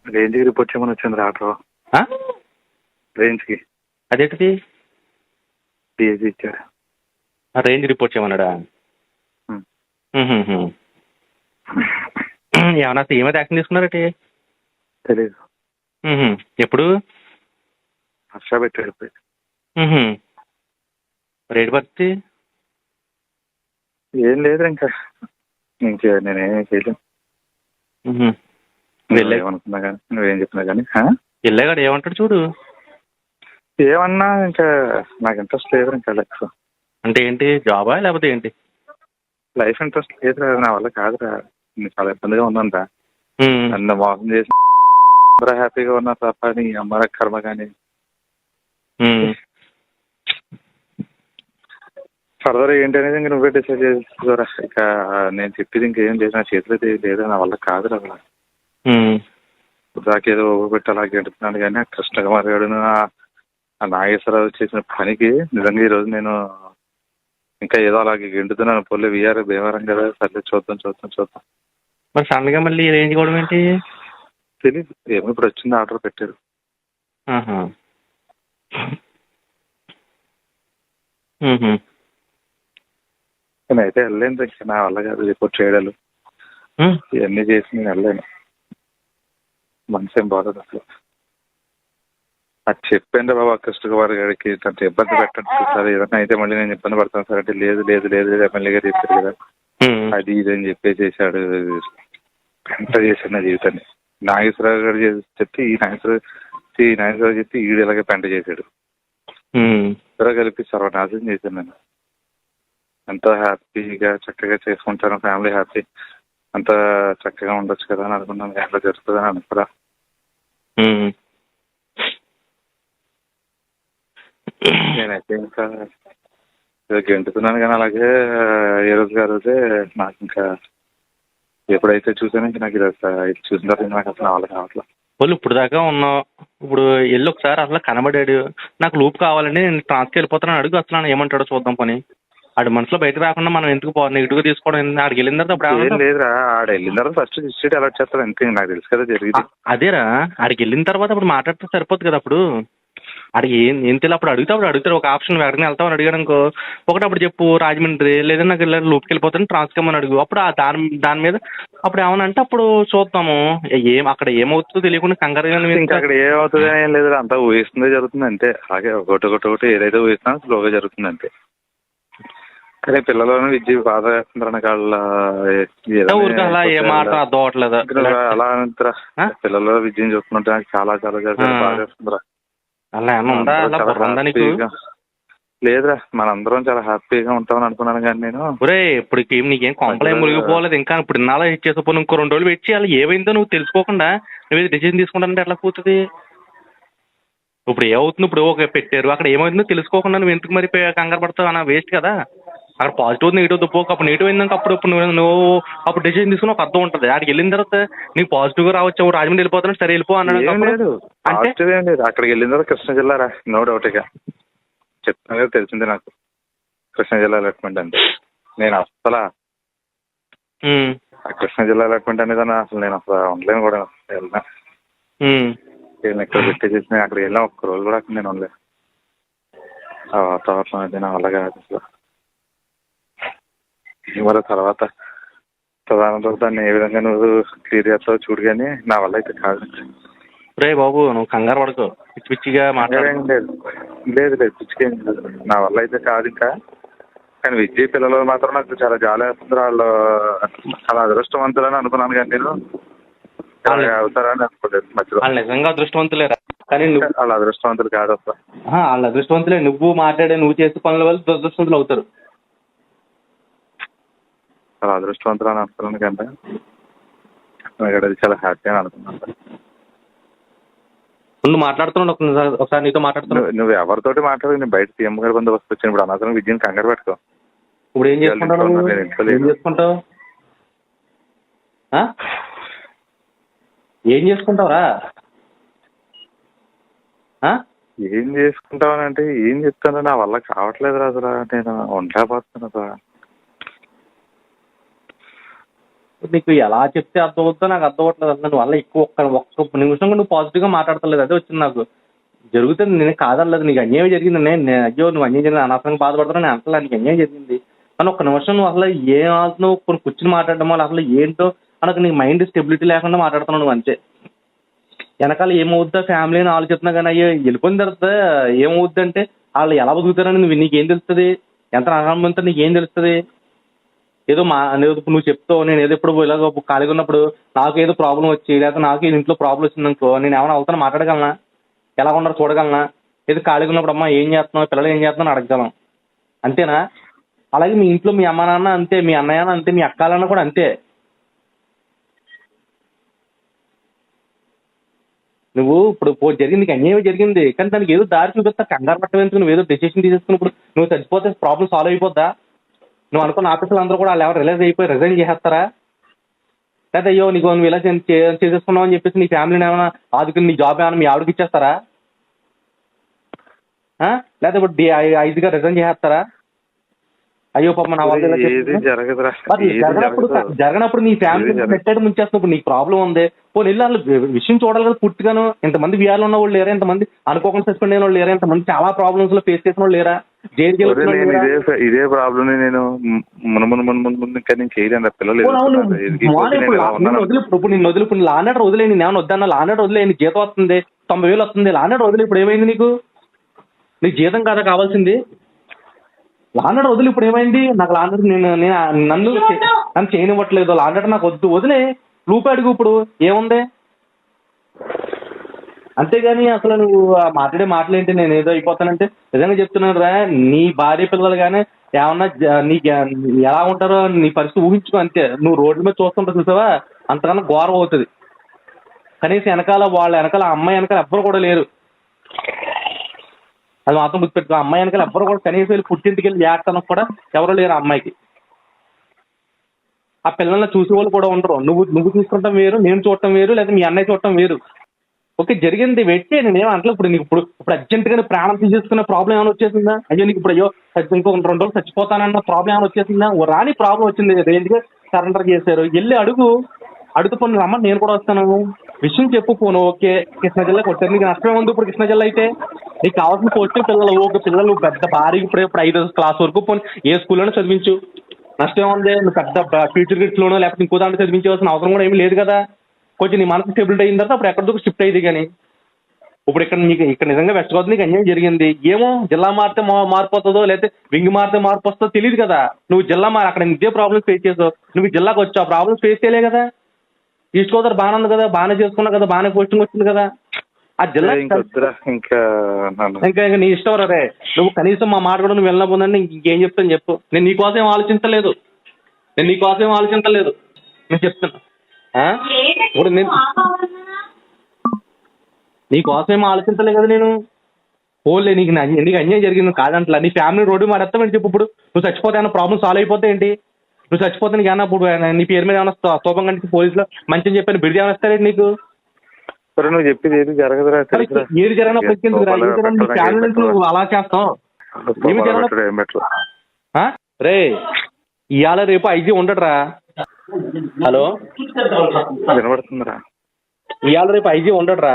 రేంజ్కి రిపోర్ట్ చేయమని వచ్చింది ఆర్డర్. ఆ? రేంజ్కి అదేంటిది? డిఏజీ ఇచ్చారు. రేంజ్ రిపోర్ట్ చేయమన్నాడా? ఏమన్నా ఏమైతే యాక్షన్ తీసుకున్నారటి? తెలీదు. ఎప్పుడు హర్ష పెట్టాడు. రేటు పరిస్థితి ఏం లేదు ఇంకా నేనేం చేయలేను. ఏమనుకున్నా కానీ నువ్వేం చెప్పినా కానీ వెళ్ళాగాడు ఏమంటాడు చూడు. ఏమన్నా ఇంకా నాకు ఇంట్రెస్ట్ లేదు ఇంకా లైఫ్. అంటే ఏంటి, జాబా లేకపోతే ఏంటి? లైఫ్ ఇంట్రెస్ట్ లేదురా, నా వల్ల కాదురా. చాలా ఇబ్బందిగా ఉందంట. నన్ను మోసం చేసి అందరూ హ్యాపీగా ఉన్నారు తప్ప నీ అమ్మ కర్మ. కానీ ఫర్దర్ ఏంటి అనేది ఇంక నువ్వే డిసైడ్ చేసుకోరా. ఇక నేను చెప్పేది ఇంకేం లేదు, నా చేతిలో లేదు, నా వల్ల కాదురా అసలు. దాకేదో పెట్టి అలా గెంటుతున్నాను కానీ కృష్ణకుమార్ గారు ఆ నాగేశ్వరరావు చేసిన పనికి నిజంగా ఈరోజు నేను ఇంకా ఏదో అలాగే గెంటుతున్నాను. పొల్లి వీఆర్ భీమవరం కదా, సర్లే చూద్దాం. మరి సడన్ గా మళ్ళీ రేంజ్ కూడా ఏంటి తెలీదు. ఏమో ఇప్పుడు వచ్చింది, ఆర్డర్ పెట్టారు. నేనైతే వెళ్ళలేను ఇంకా, నా వల్ల కాదు రిపోర్ట్ చేయడాలు ఇవన్నీ చేసి నేను వెళ్ళలేను. మనసు ఏం బాగోదు అసలు. అది చెప్పండి బాబా కృష్ణకుమార్ గారికి, తనతో ఇబ్బంది పెట్టండి సార్, ఏదన్నా అయితే మళ్ళీ నేను ఇబ్బంది పడతాను సార్ అంటే లేదు ఎమ్మెల్యే గారు చెప్పారు కదా అది ఇది అని చెప్పేసేసాడు. పెంట చేశాడు నా జీవితాన్ని. నాగేశ్వరరావు గారు చెప్తే ఈ నాగేశ్వరరావు చెప్తే ఈడు ఇలాగే పెంట చేశాడు. ఇద్దరు కలిపి సర్వనాశనం చేశాను నేను. ఎంతో హ్యాపీగా చక్కగా చేసుకుంటాను, ఫ్యామిలీ హ్యాపీ, అంత చక్కగా ఉండొచ్చు కదా అని అనుకున్నాను. ఎంత జరుగుతుందని అనుకురా. నేనైతే ఇంకా గెంటుతున్నాను కానీ అలాగే ఏ రోజుగా రోజే నాకు ఇంకా ఎప్పుడైతే చూసానో ఇంక నాకు ఇది చూసిన తర్వాత నాకు అసలు వాళ్ళు కావట్లేదు. వాళ్ళు ఇప్పుడు దాకా ఉన్నావు, ఇప్పుడు వెళ్ళి ఒకసారి అసలు కనబడాడు, నాకు లూప్ కావాలండి నేను ట్రాన్స్కి వెళ్ళిపోతాను అడుగు, అసలు ఏమంటాడో చూద్దాం. పని ఆడి మనసులో బయటకు రాకుండా మనం ఎందుకు నెగిటివ్గా తీసుకోవడం? ఆడికి వెళ్ళిన తర్వాత అప్పుడు లేదురా, ఆడ వెళ్ళిన తర్వాత ఫస్ట్ డిస్ట్రిక్ట్ అలర్ట్ చేస్తారు అంతే, నాకు తెలుసు కదా జరిగింది. అదేరా, ఆడికి వెళ్ళిన తర్వాత అప్పుడు మాట్లాడితే సరిపోతుంది కదా. అప్పుడు ఆడికి ఏం తెలియదు, అప్పుడు అడుగుతారు ఒక ఆప్షన్ ఎక్కడికి వెళ్తామని అడిగాడు అనుకో, ఒకటి అప్పుడు చెప్పు రాజమండ్రి, లేదా నాకు లూప్కి వెళ్ళిపోతాను ట్రాన్స్కమ్మని అడుగు. అప్పుడు దాని మీద అప్పుడు ఏమన్నా అంటే అప్పుడు చూద్దాము. అక్కడ ఏమవుతుందో తెలియకుండా కంగారుగా ఇంకా అక్కడ ఏమవుతుందో ఏం లేదు, అంతా ఊహిస్తుందే జరుగుతుంది అంతే. అలాగే ఒకటి ఏదైతే ఊహిస్తున్నా స్లోగా జరుగుతుంది అంతే. కానీ పిల్లలను విద్య బాధ వేస్తుంటారు కాళ్ళ అలా ఏ మాట అర్థం అవట్లేదు. అలా అంటారా, పిల్లలు విద్యను చూస్తుంటే నాకు చాలా బాధ వేస్తుందిరా. అలా ఏమన్నా లేదురా, మనందరం చాలా హ్యాపీగా ఉంటామని అనుకున్నాను కానీ నేను ఇప్పుడు నీకేం కొంపలేం మురిగిపోలేదు. ఇంకా ఇప్పుడు ఇన్నాళ్ళు ఇచ్చేసిపోయి ఇంకో 2 రోజులు పెట్టి అలా ఏమైందో నువ్వు తెలుసుకోకుండా నువ్వు డిసిజన్ తీసుకుంటానంటే ఎట్లా కూతుంది? ఇప్పుడు ఏమవుతుంది, ఇప్పుడు ఓకే పెట్టారు, అక్కడ ఏమవుతుందో తెలుసుకోకుండా నువ్వు ఎందుకు మరి కంగారు పడతావు అన్న, వేస్ట్ కదా. అక్కడ పాజిటివ్ నెగిటివ్ దుప్పోక అప్పుడు నెగిటివ్ అయిందాక అప్పుడు నువ్వు అప్పుడు డిసిజన్ తీసుకుని ఒక అర్థం ఉంటుంది. అక్కడికి వెళ్ళిన తర్వాత నీకు పాజిటివ్గా రావచ్చు, రాజమండ్రి వెళ్ళిపోతాను సరే వెళ్ళిపో అన్నాడు. అంటే అక్కడికి వెళ్ళిన తర్వాత కృష్ణా జిల్లా రా, నో డౌట్. ఇక చెప్తాను కదా, తెలిసిందే నాకు కృష్ణా జిల్లా అలాట్మెంట్ అంటే. నేను అసలు కృష్ణా జిల్లా అలాట్మెంట్ అనేది అసలు నేను అసలు ఉండలేను కూడా. వెళ్ళినా నేను ఇక్కడ పెట్టేసేసి అక్కడికి వెళ్ళినా ఒక్క రోజు కూడా అక్కడ నేను ఉండలేను. ఆ వాతావరణం అది నా వల్ల కాదు అసలు. మరి తర్వాత దాన్ని ఏ విధంగా నువ్వు క్లియర్ చేస్తావు చూడు, కానీ నా వల్ల అయితే కాదు. రే బాబు నువ్వు కంగారు పడుకో, పిచ్చిగా మాట్లాడేం లేదు పిచ్చికేం లేదు, నా వల్ల అయితే కాదు ఇంకా. కానీ విద్య పిల్లలు మాత్రం నాకు చాలా జాలి వేస్తుంది. వాళ్ళు చాలా అదృష్టవంతులని అనుకున్నాను కానీ నేను అవుతారని అనుకోలేదు మధ్యలో. వాళ్ళు నిజంగా అదృష్టవంతులేరా, కానీ వాళ్ళ అదృష్టవంతులు కాదు అసలు. వాళ్ళ అదృష్టవంతులే, నువ్వు మాట్లాడే నువ్వు చేసే పనుల వల్ల దురదృష్టవంతులు అవుతారు. చాలా అదృష్టవంతులు అని అనుకున్నాను కంటే అది చాలా హ్యాపీ అని అనుకున్నాను. నువ్వు మాట్లాడుతున్నావు ఒకసారి నీతో మాట్లాడుతున్నావు. నువ్వు ఎవరితోటి మాట్లాడు, నేను బయట సీఎం గారి బందోబస్తు వచ్చిన ఇప్పుడు అనవసరం విద్యను కంగారు పెట్టుకో. ఇప్పుడు ఏం చేసుకుంటావు? ఏం చేసుకుంటావురా? ఏం చేసుకుంటావని అంటే ఏం చెప్తాను, నా వల్ల కావట్లేదు రాదురా, నేను ఉండలేకపోతున్నాను. నీకు ఎలా చెప్తే అర్థమవుతుందో నాకు అర్థం అవ్వట్లేదు. అసలు నువ్వు వల్ల ఎక్కువ ఒక్క నిమిషం కూడా నువ్వు పాజిటివ్గా మాట్లాడతలేదు. అదే వచ్చింది నాకు. జరుగుతుంది, నేను కాదనలేదు. నీకు అన్యాయం జరిగింది. నేను అయ్యో నువ్వు అన్యాయం జరిగింది అనవసరంగా బాధపడతాను నేను అంటలేదు. నీకు అన్యాయం జరిగింది కానీ ఒక్క నిమిషం నువ్వు అసలు ఏం ఆడుతున్నావు కొన్ని కూర్చుని మాట్లాడడం వల్ల అసలు ఏంటో అనకు నీకు మైండ్ స్టెబిలిటీ లేకుండా మాట్లాడుతున్నావు నువ్వు అంతే. వెనకాల ఏమవుద్దా ఫ్యామిలీ అని ఆలోచిస్తున్నా కానీ అయ్యో వెళ్ళిపోయిన తర్వాత ఏమవుద్ది అంటే వాళ్ళు ఎలా బతుకుతారని నీకేం తెలుస్తుంది? ఎంత నమ్మకంతో నీకేం తెలుస్తుంది? ఏదో నువ్వు చెప్తావు, నేను ఏదో ఎప్పుడు ఇలాగ ఖాళీగా ఉన్నప్పుడు నాకు ఏదో ప్రాబ్లం వచ్చి లేకపోతే నాకు ఇంట్లో ప్రాబ్లం వచ్చిందనుకో నేను ఏమైనా అవుతానో మాట్లాడగలనా? ఎలా ఉన్నారో చూడగలనా? ఏదో ఖాళీగా ఉన్నప్పుడు అమ్మ ఏం చేస్తున్నావు, పిల్లలు ఏం చేస్తున్నావు అడగగలం, అంతేనా? అలాగే మీ ఇంట్లో మీ అమ్మ నాన్న అంతే, మీ అన్నయ్య అంతే, మీ అక్కాలన్న కూడా అంతే. నువ్వు ఇప్పుడు జరిగింది నీకు అన్యాయం జరిగింది కానీ దానికి ఏదో దారి చూపిస్తా, కంగారు పట్టవేందుకు? నువ్వు ఏదో డెసిషన్ తీసేసుకున్నప్పుడు నువ్వు చచ్చిపోతే ప్రాబ్లం సాల్వ్ అయిపోద్దా? నువ్వు అనుకున్న ఆఫీసులు అందరూ కూడా వాళ్ళు ఎవరు రిలైజ్ అయిపోయి రిజైన్ చేసేస్తారా? లేదా అయ్యో నీకు నువ్వు ఇలా చేసేసుకున్నావు అని చెప్పేసి నీ ఫ్యామిలీని ఏమైనా ఆదుకుని నీ జాబ్ ఏమైనా మీ ఆవిడకి ఇచ్చేస్తారా? లేదా ఇప్పుడు 5గా రిజైన్ చేసేస్తారా? అయ్యో పాప నా వల్ల జరగనప్పుడు నీ ఫ్యామిలీ పెట్టాడు ముంచేస్తున్నప్పుడు నీకు ప్రాబ్లం ఉంది. పోనీ వెళ్ళి వాళ్ళు విషయం చూడాలి కదా పూర్తిగాను. ఇంతమంది వీఆర్లో ఉన్న వాళ్ళు లేరా? ఇంతమంది అనుకోకుండా సస్పెండ్ అయిన వాళ్ళు లేరా? ఇంతమంది చాలా ప్రాబ్లమ్స్ లో ఫేస్ చేసిన వాళ్ళు లేరా? ఇదే ప్రాబ్లం నేను ముందు ఇంకా నేను చేయలేను. పిల్లలు ఇప్పుడు నిన్ను వదిలి ఇప్పుడు లానర్ వదిలేని నేను వద్దన్నా లానర్ వదిలేని జీతం వస్తుంది 90,000 వస్తుంది. లానర్ వదిలే ఇప్పుడు ఏమైంది నీకు? నీకు జీతం కదా కావాల్సింది? లానర్ వదిలి ఇప్పుడు ఏమైంది? నాకు లానర్ నన్ను చేయనివ్వట్లేదు. లానర్ నాకు వద్దు, వదిలే లూప్ అడుగు. ఇప్పుడు ఏముంది? అంతేగాని అసలు నువ్వు మాట్లాడే మాటలేంటి? నేను ఏదో అయిపోతానంటే నిజంగా చెప్తున్నాను రా, నీ భార్య పిల్లలు కానీ ఏమన్నా నీకు ఎలా ఉంటారో నీ పరిస్థితి ఊహించుకో అంతే. నువ్వు రోడ్ల మీద చూస్తుంటా చూసావా, అంతకన్నా ఘోరం అవుతుంది. కనీసం వాళ్ళ వెనకాల అమ్మాయి వెనకాల ఎవ్వరు కూడా లేరు. అది మాత్రం గుర్తుపెట్టుకో. అమ్మాయి వెనకాల ఎవ్వరు కూడా కనీసం వెళ్ళి పుట్టింటికి వెళ్ళి చేస్తానికి కూడా ఎవరు లేరు అమ్మాయికి. ఆ పిల్లల్ని చూసే వాళ్ళు కూడా ఉండరు. నువ్వు చూసుకుంటాం వేరు, నేను చూడటం వేరు, లేదా మీ అన్నయ్య చూడటం వేరు. ఓకే జరిగింది వెయిట్ చేయి, నేనేం అంటలేదు. ఇప్పుడు నీకు ఇప్పుడు అర్జెంట్గా ప్రాణం తీసేసుకునే ప్రాబ్లం ఏమైనా వచ్చేసిందా? అయ్యో నీకు ఇప్పుడు అయ్యో ఇంకో 2 రోజులు చచ్చిపోతానన్న ప్రాబ్లం ఏమైనా వచ్చేసిందా? రాని ప్రాబ్లం వచ్చింది, రేంజ్గా సరెండర్ చేశారు. వెళ్ళి అడుగుతుపోను రమ్మని నేను కూడా వస్తాను. విషయం చెప్పు పోను. ఓకే కృష్ణా జిల్లాకి వచ్చారు, నీకు నష్టమే ఉంది. ఇప్పుడు కృష్ణా జిల్లా అయితే నీకు కావాల్సిన పోస్టింగ్ పిల్లలు ఒక పిల్లలు పెద్ద భారీ ఇప్పుడు 5వ క్లాస్ వరకు పోను ఏ స్కూల్లోనే చదివించు, నష్టం ఉంది. నువ్వు పెద్ద ఫ్యూచర్ గిట్స్లోనో లేకపోతే ఇంకో దాంట్లో చదివించవలసిన అవసరం కూడా ఏమీ లేదు కదా. కొంచెం నీ మనసు స్టెబిలిటీ అయిన తర్వాత అప్పుడు ఎక్కడితో షిఫ్ట్ అయ్యింది. కానీ ఇప్పుడు ఇక్కడ నిజంగా వెస్ట్ గోదావరి నీకు అన్యాయం జరిగింది. ఏమో జిల్లా మారితే మార్పు వస్తుందో లేకపోతే వింగ్ మారితే మార్పు వస్తుందో తెలియదు కదా. నువ్వు జిల్లా అక్కడ ఇదే ప్రాబ్లమ్స్ ఫేస్ చేసావు. నువ్వు జిల్లాకు వచ్చావు, ఆ ప్రాబ్లమ్స్ ఫేస్ చేయలే కదా. ఈస్ట్ గోదావరి బాగానే ఉంది కదా, బాగానే చేసుకున్నావు కదా, బాగానే పోస్టింగ్ వచ్చింది కదా. ఆ జిల్లా ఇంకా నీ ఇష్టం రే. నువ్వు కనీసం మా మాట కూడా నువ్వు వెళ్ళకపోతుందంటే ఇంకేం చెప్తాను చెప్పు. నేను నీకోసం ఏం ఆలోచించలేదు, నేను చెప్తున్నా. ఇప్పుడు నేను నీకోసం ఏమో ఆలోచించలే కదా. నేను పోలే నీకు అన్యాయం జరిగింది కాదంటలా. నీ ఫ్యామిలీ రోడ్డు మారేస్తామని చెప్పు. ఇప్పుడు నువ్వు చచ్చిపోతే ఏమన్నా ప్రాబ్లమ్ సాల్వ్ అయిపోతే ఏంటి? నువ్వు చచ్చిపోతే నీకు ఏమన్నా ఇప్పుడు నీ పేరు మీద ఏమన్నా స్తోభం కానీ పోలీసులో మంచిని చెప్పని బిడిది ఏమైనా ఇస్తారేంటి నీకు? నువ్వు చెప్పేది ఏది జరగదురా. ఏది జరగనప్పుడు ఫ్యామిలీ నుంచి నువ్వు అలా చేస్తావు. రే ఇవాళ రేపు 5 ఉండడురా. హలో వినబడుతుందిరా. ఇవాళ రేపు 5 ఉండడురా.